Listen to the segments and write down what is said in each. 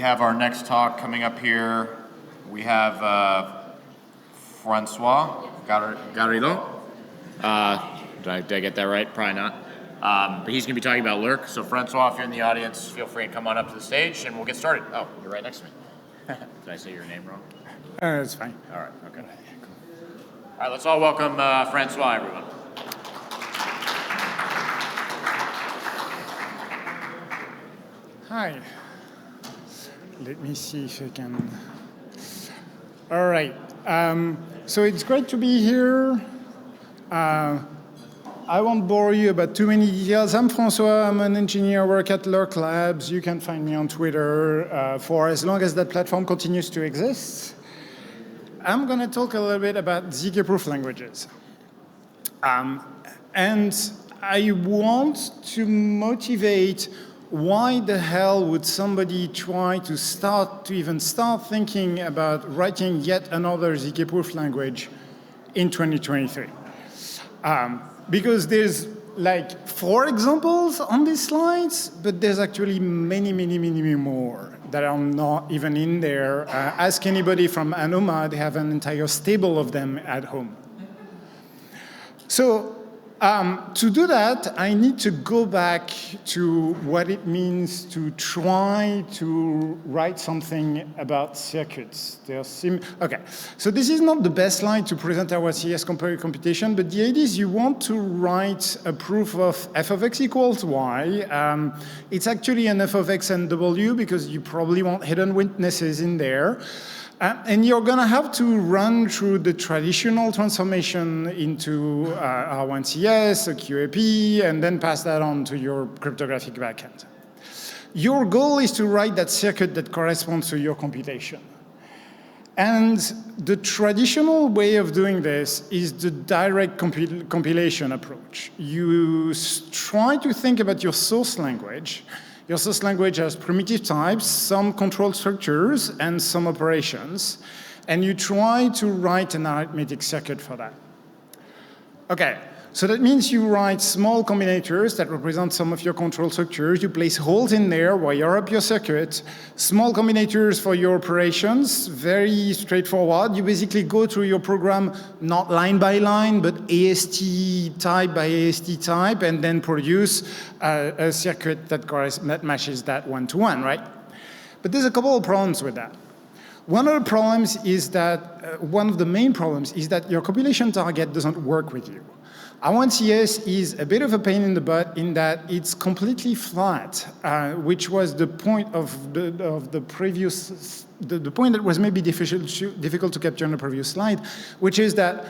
have our next talk coming up here. We have François Garillot. Did I get that right? Probably not. But he's going to be talking about Lurk. So François, if you're in the audience, feel free to come on up to the stage and we'll get started. Oh, you're right next to me. Did I say your name wrong? It's fine. All right, okay. All right, let's all welcome François, everyone. Hi. Let me see if I can. All right. So it's great to be here. I won't bore you about too many details. I'm François. I'm an engineer. I work at Lurk Labs. You can find me on Twitter for as long as that platform continues to exist. I'm going to talk a little bit about ZK-proof languages. And I want to motivate why the hell would somebody try to even start thinking about writing yet another ZK-proof language in 2023? Because there's like 4 examples on these slides, but there's actually many, many, many more that are not even in there. Ask anybody from Anoma, they have an entire stable of them at home. So to do that, I need to go back to what it means to try to write something about circuits. Okay, so this is not the best slide to present our CS computation, but the idea is you want to write a proof of f of x equals y. It's actually an f of x and w because you probably want hidden witnesses in there. And you're going to have to run through the traditional transformation into R1CS, a QAP, and then pass that on to your cryptographic backend. Your goal is to write that circuit that corresponds to your computation. And the traditional way of doing this is the direct compilation approach. You try to think about your source language. Your source language has primitive types, some control structures, and some operations. And you try to write an arithmetic circuit for that. Okay, so that means you write small combinators that represent some of your control structures. You place holes in there, wire up your circuit. Small combinators for your operations, very straightforward. You basically go through your program, not line by line, but AST type by AST type, and then produce a circuit that matches that one-to-one, right? But there's a couple of problems with that. One of the main problems is that your compilation target doesn't work with you. R1CS is a bit of a pain in the butt in that it's completely flat, which was the point of the previous, the point that was maybe difficult to capture on the previous slide, which is that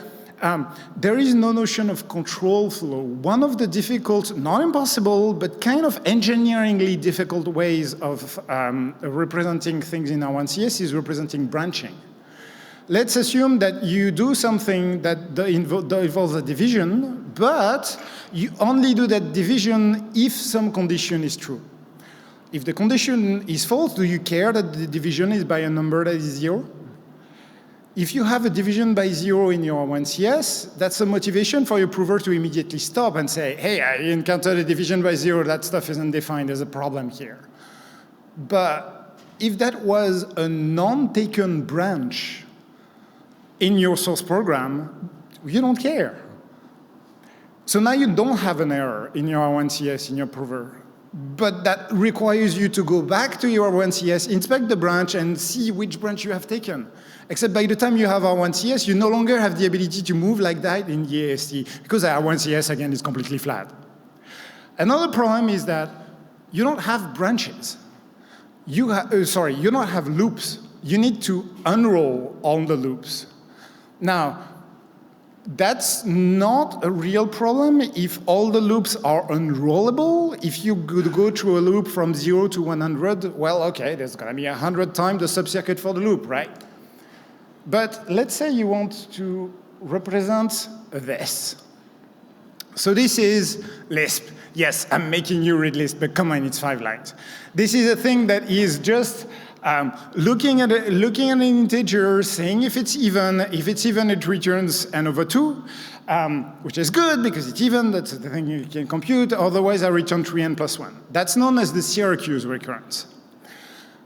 there is no notion of control flow. One of the difficult, not impossible, but kind of engineeringly difficult ways of representing things in R1CS is representing branching. Let's assume that you do something that involves a division, but you only do that division if some condition is true. If the condition is false, do you care that the division is by a number that is 0? If you have a division by 0 in your R1CS, that's a motivation for your prover to immediately stop and say, hey, I encountered a division by 0, that stuff isn't defined, there's a problem here. But if that was a non-taken branch in your source program, you don't care. So now you don't have an error in your R1CS, in your prover. But that requires you to go back to your R1CS, inspect the branch, and see which branch you have taken. Except by the time you have R1CS, you no longer have the ability to move like that in the AST, because R1CS, again, is completely flat. Another problem is that you don't have branches. You don't have loops. You need to unroll all the loops. Now, that's not a real problem if all the loops are unrollable. If you could go through a loop from 0 to 100, well, okay, there's going to be 100 times the subcircuit for the loop, right? But let's say you want to represent this. So this is Lisp. Yes, I'm making you read Lisp, but come on, it's 5 lines. This is a thing that is just looking at an integer, saying if it's even, it returns n over 2, which is good because it's even, that's the thing you can compute. Otherwise, I return 3n plus 1. That's known as the Syracuse recurrence.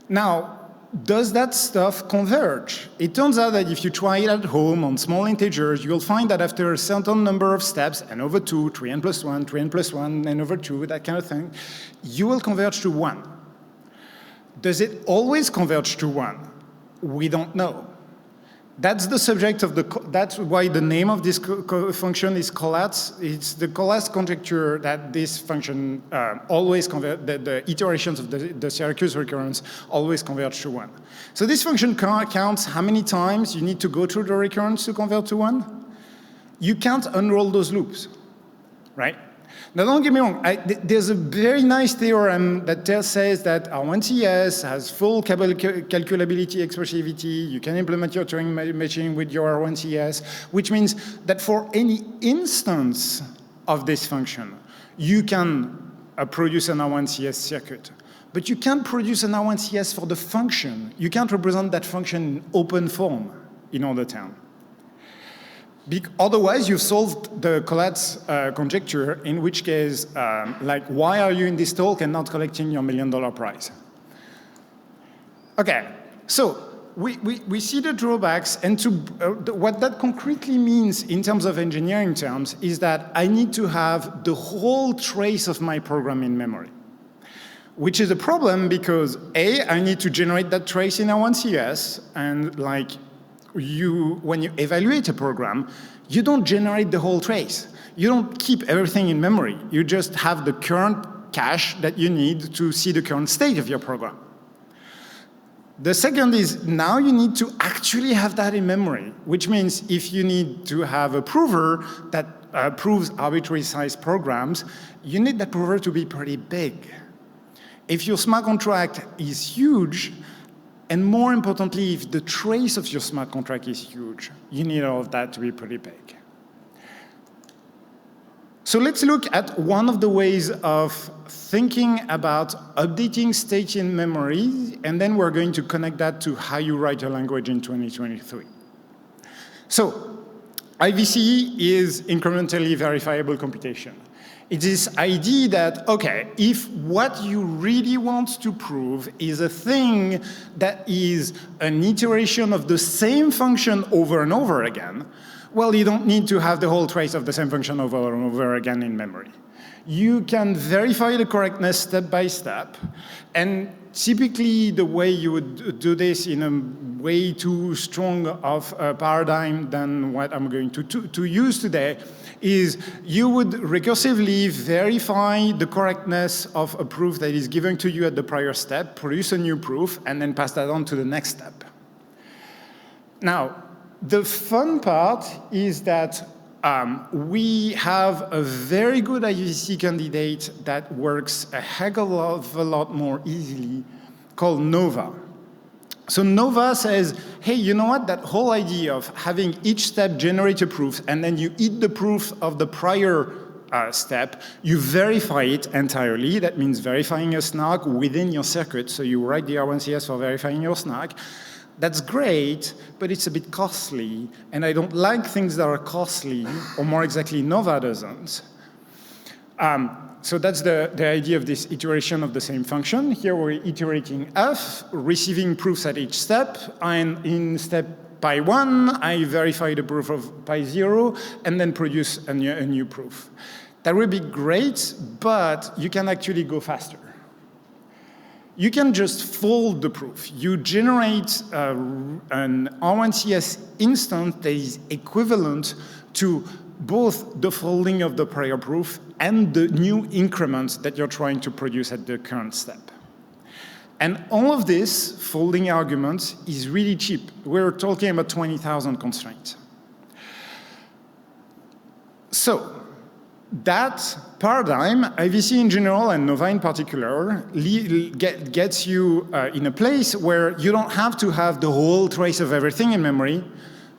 Now, does that stuff converge? It turns out that if you try it at home on small integers, you'll find that after a certain number of steps, n over 2, 3n plus 1, 3n plus 1, n over 2, that kind of thing, you will converge to 1. Does it always converge to 1? We don't know. That's the subject of that's why the name of this function is collapse. It's the collapse conjecture that this function always the iterations of the Syracuse recurrence always converge to 1. So this function counts how many times you need to go through the recurrence to convert to 1. You can't unroll those loops, right? Now, don't get me wrong. There's a very nice theorem that says that R1CS has full calculability, expressivity. You can implement your Turing machine with your R1CS, which means that for any instance of this function, you can produce an R1CS circuit. But you can't produce an R1CS for the function. You can't represent that function in open form in other terms. Otherwise, you've solved the collapse conjecture, in which case, like, why are you in this talk and not collecting your $1 million prize? Okay, so we see the drawbacks, and what that concretely means in terms of engineering terms is that I need to have the whole trace of my program in memory, which is a problem because A, I need to generate that trace in R1CS, and like, when you evaluate a program, you don't generate the whole trace. You don't keep everything in memory. You just have the current cache that you need to see the current state of your program. The second is now you need to actually have that in memory, which means if you need to have a prover that proves arbitrary sized programs, you need that prover to be pretty big. If your smart contract is huge, and more importantly, if the trace of your smart contract is huge, you need all of that to be pretty big. So let's look at one of the ways of thinking about updating state in memory, and then we're going to connect that to how you write a language in 2023. So IVC is incrementally verifiable computation. It's this idea that, okay, if what you really want to prove is a thing that is an iteration of the same function over and over again, well, you don't need to have the whole trace of the same function over and over again in memory. You can verify the correctness step by step, and typically the way you would do this in a way too strong of a paradigm than what I'm going to use today is you would recursively verify the correctness of a proof that is given to you at the prior step, produce a new proof, and then pass that on to the next step. Now, the fun part is that we have a very good IVC candidate that works a heck of a lot more easily called Nova. So Nova says, hey, you know what? That whole idea of having each step generate a proof and then you eat the proof of the prior step, you verify it entirely. That means verifying a SNARK within your circuit. So you write the R1CS for verifying your SNARK. That's great, but it's a bit costly, and I don't like things that are costly, or more exactly, Nova doesn't. So that's the idea of this iteration of the same function. Here we're iterating f, receiving proofs at each step, and in step pi 1, I verify the proof of pi 0, and then produce a new proof. That would be great, but you can actually go faster. You can just fold the proof. You generate an R1CS instance that is equivalent to both the folding of the prior proof and the new increments that you're trying to produce at the current step. And all of this folding arguments is really cheap. We're talking about 20,000 constraints. So that paradigm, IVC in general and Nova in particular, gets you in a place where you don't have to have the whole trace of everything in memory,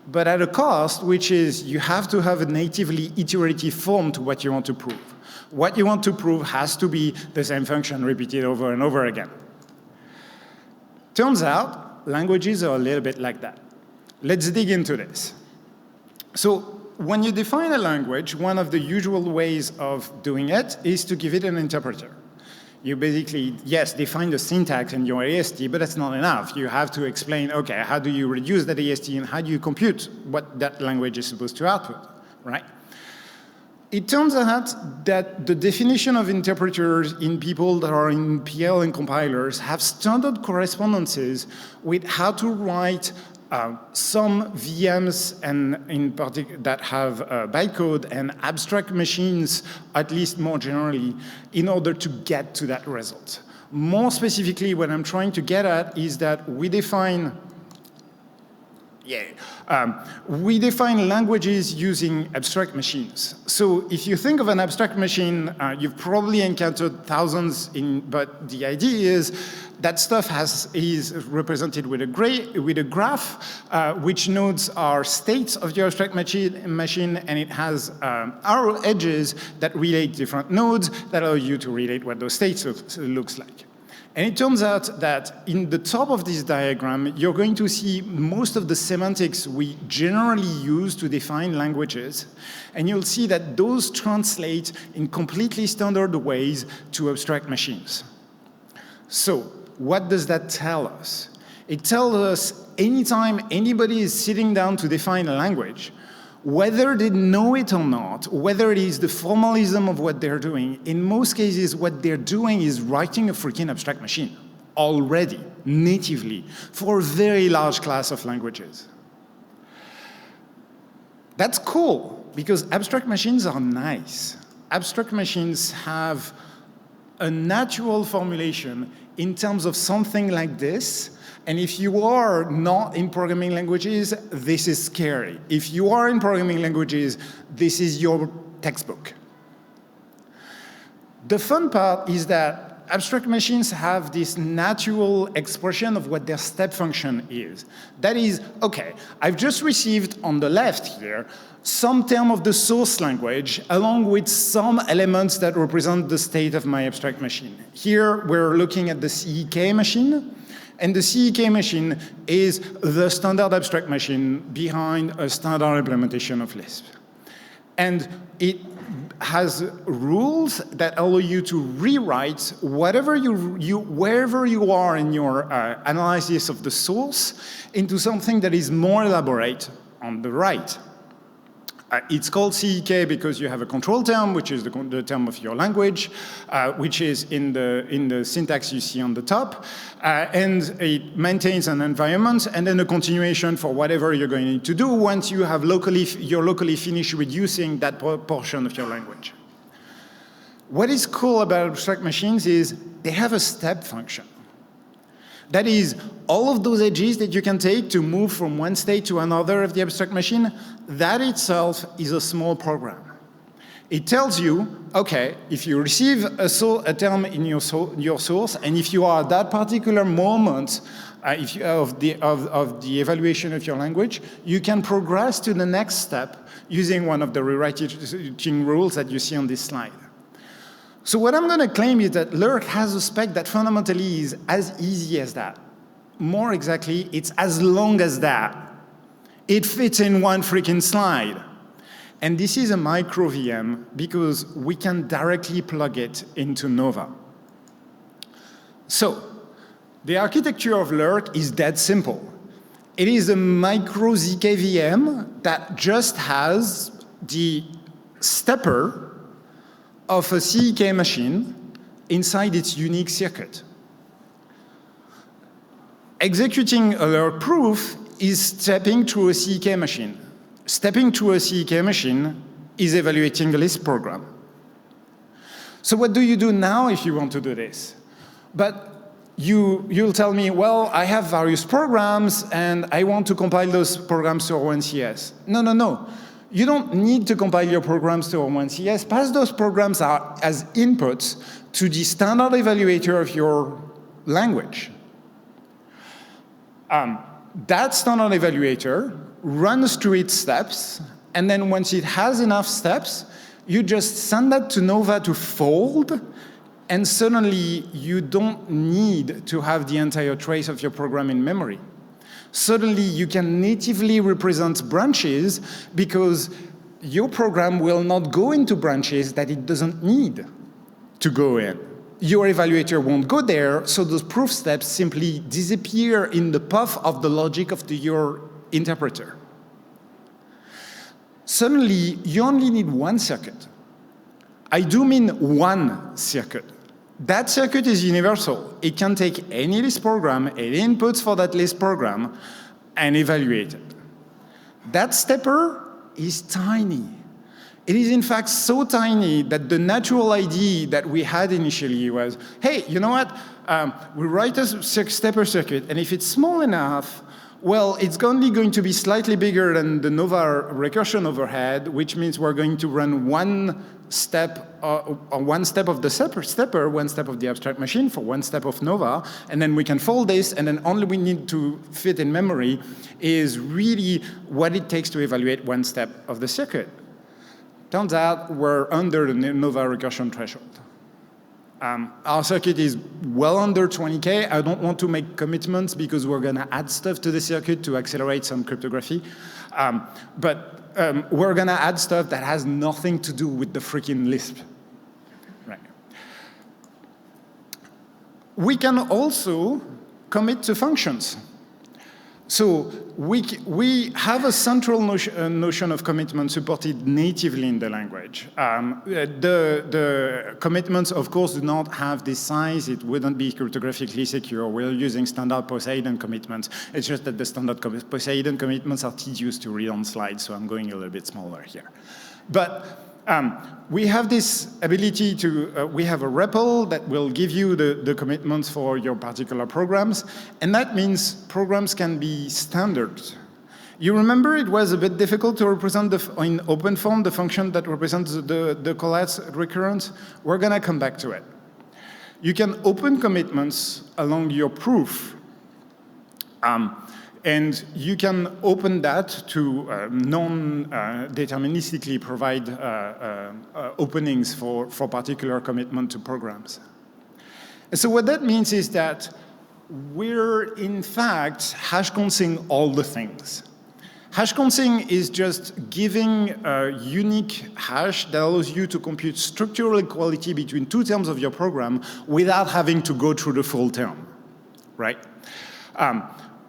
but at a cost, which is you have to have a natively iterative form to what you want to prove. What you want to prove has to be the same function repeated over and over again. Turns out, languages are a little bit like that. Let's dig into this. So when you define a language, one of the usual ways of doing it is to give it an interpreter. You basically, yes, define the syntax in your AST, but that's not enough. You have to explain, okay, how do you reduce that AST and how do you compute what that language is supposed to output, right? It turns out that the definition of interpreters in people that are in PL and compilers have standard correspondences with how to write some VMs and in particular that have bytecode and abstract machines, at least more generally, in order to get to that result. More specifically, what I'm trying to get at is that we define languages using abstract machines. So if you think of an abstract machine, you've probably encountered thousands, but the idea is that stuff is represented with a graph, which nodes are states of your abstract machine, and it has arrow edges that relate different nodes that allow you to relate what those states looks like. And it turns out that in the top of this diagram, you're going to see most of the semantics we generally use to define languages. And you'll see that those translate in completely standard ways to abstract machines. So what does that tell us? It tells us anytime anybody is sitting down to define a language, whether they know it or not, whether it is the formalism of what they're doing, in most cases, what they're doing is writing a freaking abstract machine already, natively, for a very large class of languages. That's cool, because abstract machines are nice. Abstract machines have a natural formulation in terms of something like this. And if you are not in programming languages, this is scary. If you are in programming languages, this is your textbook. The fun part is that abstract machines have this natural expression of what their step function is. That is, okay, I've just received on the left here some term of the source language along with some elements that represent the state of my abstract machine. Here, we're looking at the ZK machine. And the ZK machine is the standard abstract machine behind a standard implementation of Lisp. And it has rules that allow you to rewrite wherever you are in your analysis of the source into something that is more elaborate on the right. It's called ZK because you have a control term, which is the term of your language, which is in the syntax you see on the top. And it maintains an environment, and then a continuation for whatever you're going to do once you have you're locally finished reducing that portion of your language. What is cool about abstract machines is they have a step function. That is, all of those edges that you can take to move from one state to another of the abstract machine, that itself is a small program. It tells you, okay, if you receive a term in your source, and if you are at that particular moment of the evaluation of your language, you can progress to the next step using one of the rewriting rules that you see on this slide. So what I'm going to claim is that Lurk has a spec that fundamentally is as easy as that. More exactly, it's as long as that. It fits in one freaking slide. And this is a micro VM because we can directly plug it into Nova. So the architecture of Lurk is dead simple. It is a micro ZK VM that just has the stepper of a ZK machine inside its unique circuit. Executing a Lurk proof is stepping through a ZK machine. Stepping through a ZK machine is evaluating a Lisp program. So what do you do now if you want to do this? But you'll tell me, well, I have various programs and I want to compile those programs to O1CS. No. You don't need to compile your programs to O1CS. Pass those programs out as inputs to the standard evaluator of your language. That standard evaluator runs through its steps, and then once it has enough steps, you just send that to Nova to fold, and suddenly you don't need to have the entire trace of your program in memory. Suddenly you can natively represent branches because your program will not go into branches that it doesn't need to go in. your evaluator won't go there, so those proof steps simply disappear in the path of the logic of your interpreter. Suddenly, you only need one circuit. I do mean one circuit. That circuit is universal. It can take any Lisp program, any inputs for that Lisp program, and evaluate it. That stepper is tiny. It is in fact so tiny that the natural idea that we had initially was, hey, you know what? We write a stepper circuit, and if it's small enough, well, it's only going to be slightly bigger than the Nova recursion overhead, which means we're going to run one step of the stepper, one step of the abstract machine for one step of Nova, and then we can fold this, and then only we need to fit in memory is really what it takes to evaluate one step of the circuit. Turns out we're under the Nova recursion threshold. Our circuit is well under 20K. I don't want to make commitments because we're going to add stuff to the circuit to accelerate some cryptography. But we're going to add stuff that has nothing to do with the freaking Lisp. Right. We can also commit to functions. So we have a central notion of commitment supported natively in the language. The commitments, of course, do not have this size. It wouldn't be cryptographically secure. We're using standard Poseidon commitments. It's just that the standard Poseidon commitments are tedious to read on slides, so I'm going a little bit smaller here. But we have this ability to, we have a REPL that will give you the commitments for your particular programs, and that means programs can be standard. You remember it was a bit difficult to represent in open form the function that represents the collapse recurrence? We're going to come back to it. You can open commitments along your proof. And you can open that to non-deterministically provide openings for particular commitment to programs. And so what that means is that we're, in fact, hash consing all the things. Hash consing is just giving a unique hash that allows you to compute structural equality between two terms of your program without having to go through the full term, right?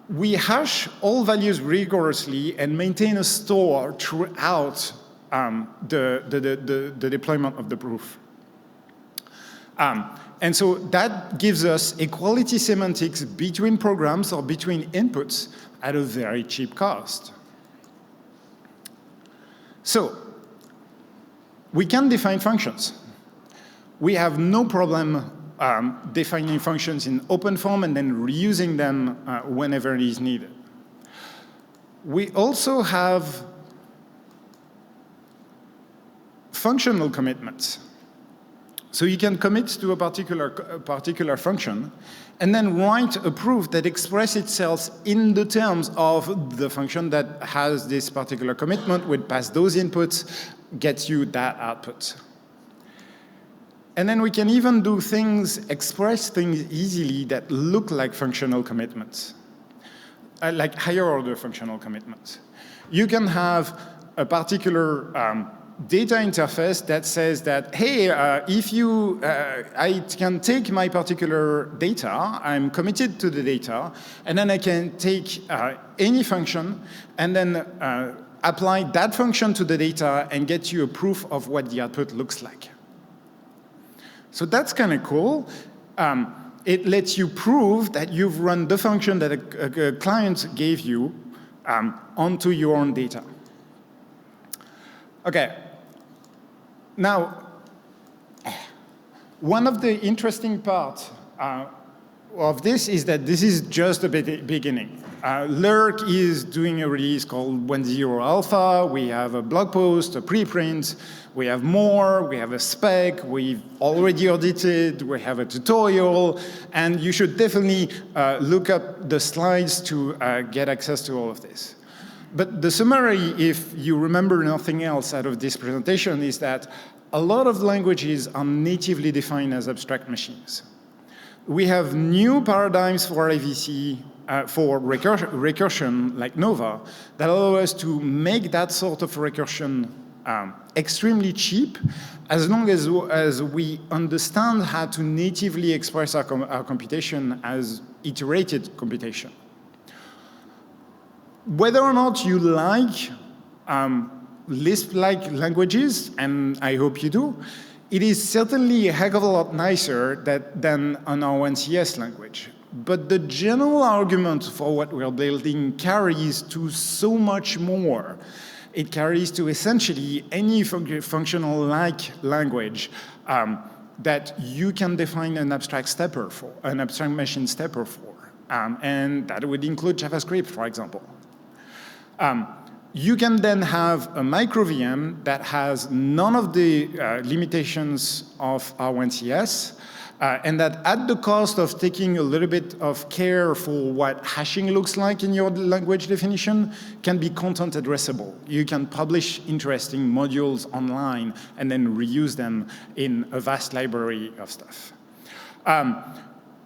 We hash all values rigorously and maintain a store throughout the deployment of the proof. And so that gives us equality semantics between programs or between inputs at a very cheap cost. So we can define functions. We have no problem defining functions in open form and then reusing them whenever it is needed. We also have functional commitments. So you can commit to a particular function and then write a proof that expresses itself in the terms of the function that has this particular commitment, would pass those inputs, gets you that output. And then we can even do things, express things easily that look like functional commitments, like higher order functional commitments. You can have a particular data interface that says that, hey, if you, I can take my particular data, I'm committed to the data, and then I can take any function and then apply that function to the data and get you a proof of what the output looks like. So that's kind of cool. It lets you prove that you've run the function that a client gave you onto your own data. Okay. Now, one of the interesting parts of this is that this is just the beginning. Lurk is doing a release called 1.0 alpha. We have a blog post, a preprint. We have more. We have a spec. We've already audited. We have a tutorial. And you should definitely look up the slides to get access to all of this. But the summary, if you remember nothing else out of this presentation, is that a lot of languages are natively defined as abstract machines. We have new paradigms for AVC, for recursion, like Nova, that allow us to make that sort of recursion extremely cheap as long as we understand how to natively express our computation as iterated computation. Whether or not you like Lisp-like languages, and I hope you do, it is certainly a heck of a lot nicer than an R1CS language. But the general argument for what we're building carries to so much more. It carries to essentially any functional-like language that you can define an abstract stepper for, an abstract machine stepper for. And that would include JavaScript, for example. You can then have a micro VM that has none of the limitations of R1CS, and that at the cost of taking a little bit of care for what hashing looks like in your language definition, can be content addressable. You can publish interesting modules online and then reuse them in a vast library of stuff.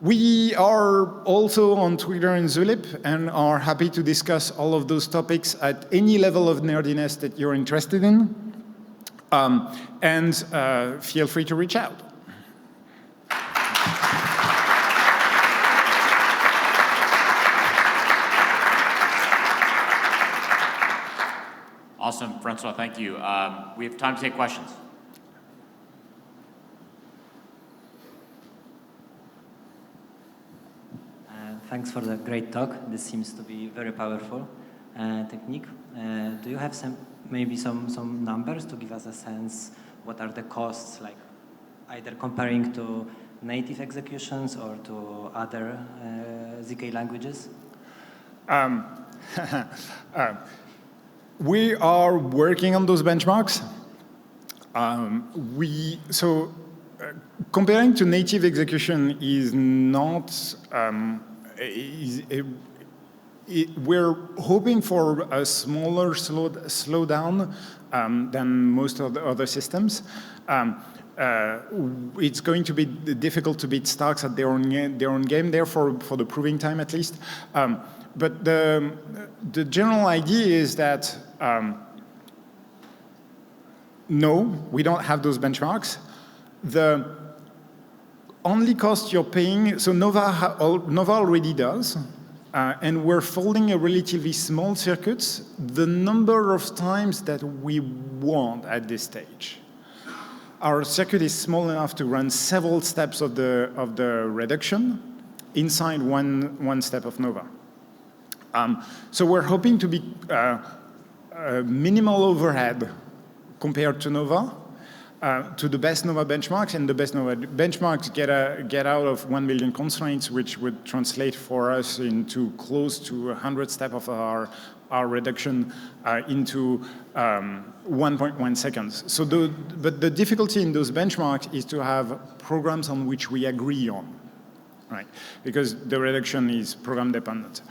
We are also on Twitter and Zulip and are happy to discuss all of those topics at any level of nerdiness that you're interested in. Feel free to reach out. Awesome, Francois, thank you. We have time to take questions. Thanks for the great talk. This seems to be very powerful technique. Do you have maybe some numbers to give us a sense what are the costs, like either comparing to native executions or to other ZK languages? We are working on those benchmarks. Comparing to native execution is not, we're hoping for a smaller slowdown than most of the other systems. It's going to be difficult to beat SNARKs at their own game there for the proving time at least. But the general idea is that no, we don't have those benchmarks. The only cost you're paying, so Nova already does, and we're folding a relatively small circuit the number of times that we want at this stage. Our circuit is small enough to run several steps of the reduction inside one step of Nova. So we're hoping to be minimal overhead compared to Nova, to the best Nova benchmarks, and the best Nova benchmarks get out of 1 million constraints, which would translate for us into close to 100 steps of our reduction into 1.1 seconds. So but the difficulty in those benchmarks is to have programs on which we agree on, right? Because the reduction is program dependent.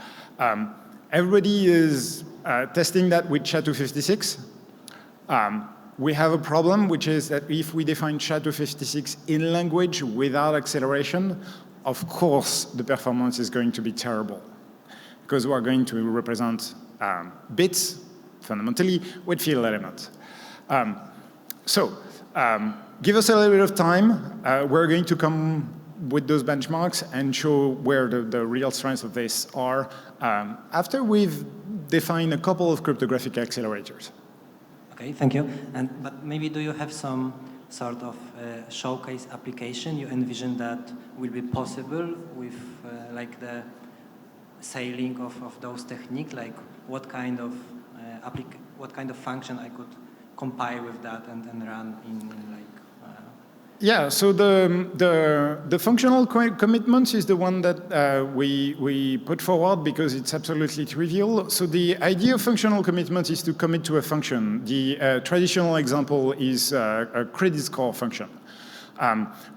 Everybody is testing that with SHA-256. We have a problem, which is that if we define SHA-256 in language without acceleration, of course the performance is going to be terrible, because we're going to represent bits, fundamentally, with field elements. Give us a little bit of time. We're going to come with those benchmarks and show where the real strengths of this are after we've defined a couple of cryptographic accelerators. Okay, thank you. But maybe do you have some sort of showcase application you envision that will be possible with like the sailing of those techniques? Like what kind of function I could compile with that and run in like? Yeah, so the functional commitment is the one that we put forward because it's absolutely trivial. So the idea of functional commitment is to commit to a function. The traditional example is a credit score function,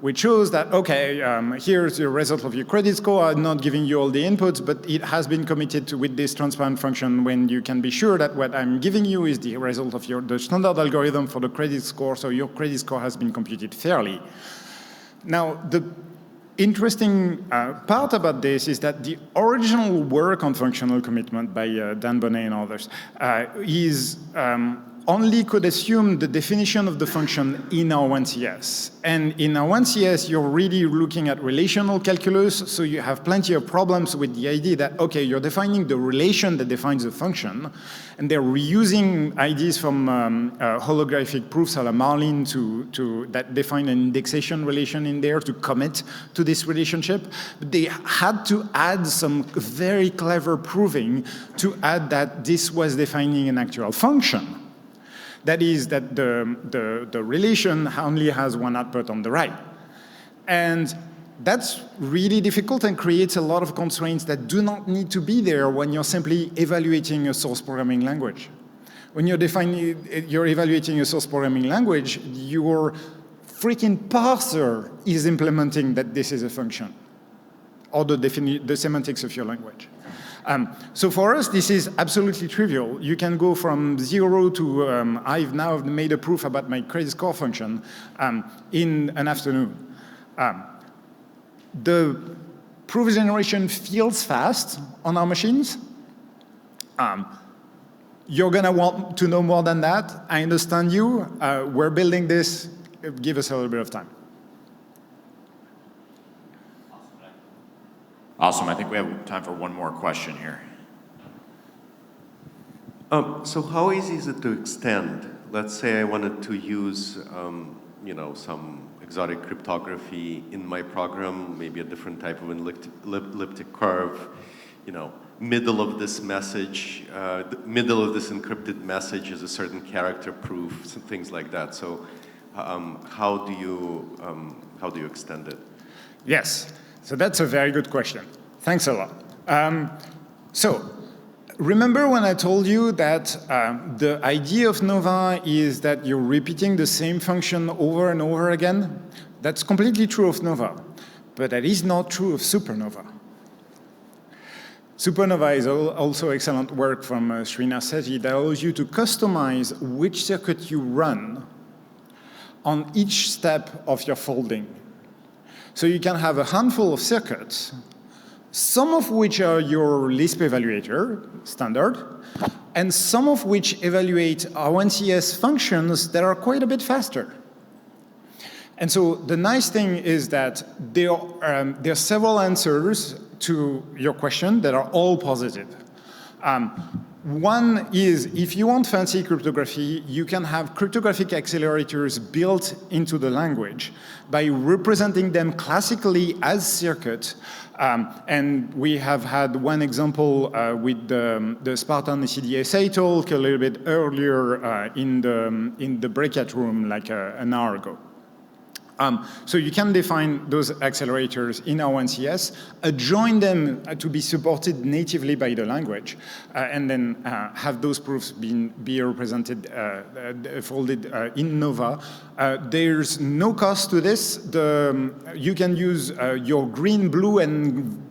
which shows that, okay, here's the result of your credit score. I'm not giving you all the inputs, but it has been committed with this transparent function when you can be sure that what I'm giving you is the result of the standard algorithm for the credit score, so your credit score has been computed fairly. Now, the interesting part about this is that the original work on functional commitment by Dan Bonnet and others is only could assume the definition of the function in R1CS. And in R1CS, you're really looking at relational calculus, so you have plenty of problems with the idea that, okay, you're defining the relation that defines the function, and they're reusing ideas from holographic proofs a la Marlin that define an indexation relation in there to commit to this relationship. But they had to add some very clever proving to add that this was defining an actual function. That is that the relation only has one output on the right. And that's really difficult and creates a lot of constraints that do not need to be there when you're simply evaluating a source programming language. When you're evaluating a source programming language, your freaking parser is implementing that this is a function, or the semantics of your language. So for us, this is absolutely trivial. You can go from 0 to I've now made a proof about my credit score function in an afternoon. The proof generation feels fast on our machines. You're going to want to know more than that. I understand you. We're building this. Give us a little bit of time. Awesome. I think we have time for one more question here. So how easy is it to extend? Let's say I wanted to use, some exotic cryptography in my program, maybe a different type of elliptic curve, middle of this message, the middle of this encrypted message is a certain character proof, some things like that. So how do you extend it? Yes. So that's a very good question. Thanks a lot. So remember when I told you that the idea of Nova is that you're repeating the same function over and over again? That's completely true of Nova, but that is not true of Supernova. Supernova is also excellent work from Srinath Sethi that allows you to customize which circuit you run on each step of your folding. So you can have a handful of circuits, some of which are your Lisp evaluator, standard, and some of which evaluate R1CS functions that are quite a bit faster. And so the nice thing is that there are several answers to your question that are all positive. One is, if you want fancy cryptography, you can have cryptographic accelerators built into the language by representing them classically as circuit. And we have had one example with the Spartan CDSA talk a little bit earlier in the breakout room like an hour ago. So you can define those accelerators in R1CS, join them to be supported natively by the language, and then have those proofs be represented, folded in Nova. There's no cost to this. You can use your green, blue, and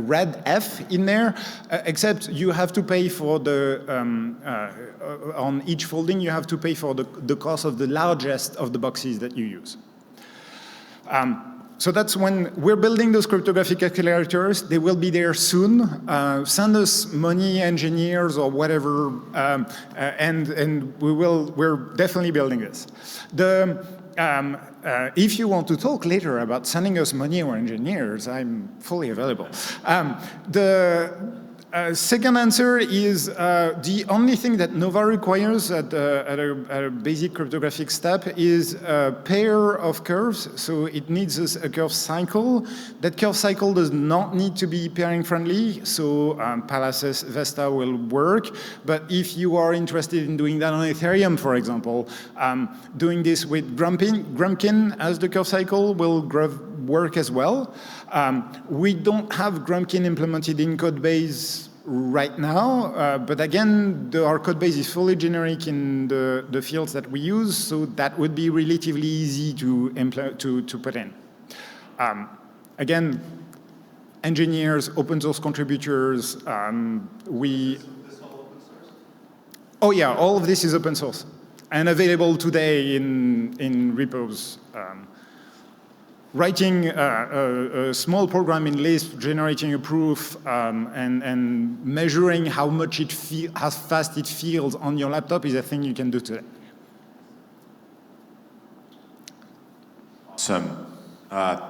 red F in there, except you have to pay for the, on each folding, you have to pay for the cost of the largest of the boxes that you use. So that's when we're building those cryptographic accelerators. They will be there soon. Send us money, engineers, or whatever, and we're definitely building this. If you want to talk later about sending us money or engineers, I'm fully available. The second answer is the only thing that Nova requires at a basic cryptographic step is a pair of curves. So it needs a curve cycle. That curve cycle does not need to be pairing friendly. So Palaces Vesta will work. But if you are interested in doing that on Ethereum, for example, doing this with Grumpkin as the curve cycle will work as well. We don't have Grumpkin implemented in Codebase right now, but again, our Codebase is fully generic in the fields that we use, so that would be relatively easy to put in. Again, engineers, open source contributors, Is this all open source? Oh yeah, all of this is open source and available today in repos. writing a small program in Lisp, generating a proof, and measuring how fast it feels on your laptop is a thing you can do today. Awesome.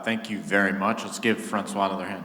Thank you very much. Let's give François another hand.